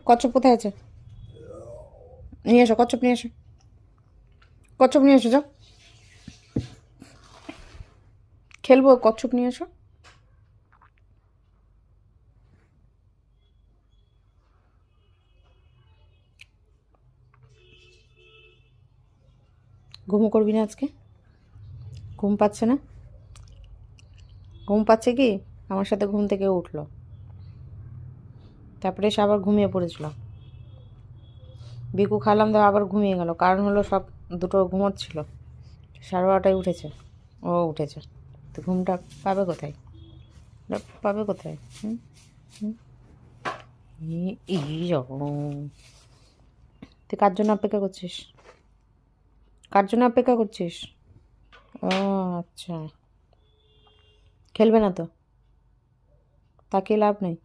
কচ্ছপ কোথায় আছে? নিয়ে এসো কচ্ছপ, নিয়ে এসো কচ্ছপ, নিয়ে এসো যাও। খেলবো, কচ্ছপ নিয়ে এসো। ঘুমো করবি না আজকে? ঘুম পাচ্ছে না? ঘুম পাচ্ছে কি? আমার সাথে ঘুম থেকে উঠলো, তারপরে এসে আবার ঘুমিয়ে পড়েছিল। বিকু খালাম দেওয়া আবার ঘুমিয়ে গেল, কারণ হলো সব দুটো ঘুমোচ্ছিল। 12:30টায় উঠেছে, ও উঠেছে। তো ঘুমটা পাবে কোথায়? পাবে কোথায়? হুম হুম। রকম। তুই কার জন্য অপেক্ষা করছিস? কার জন্য অপেক্ষা করছিস? ও আচ্ছা, খেলবে না তো? তাকে লাভ নেই।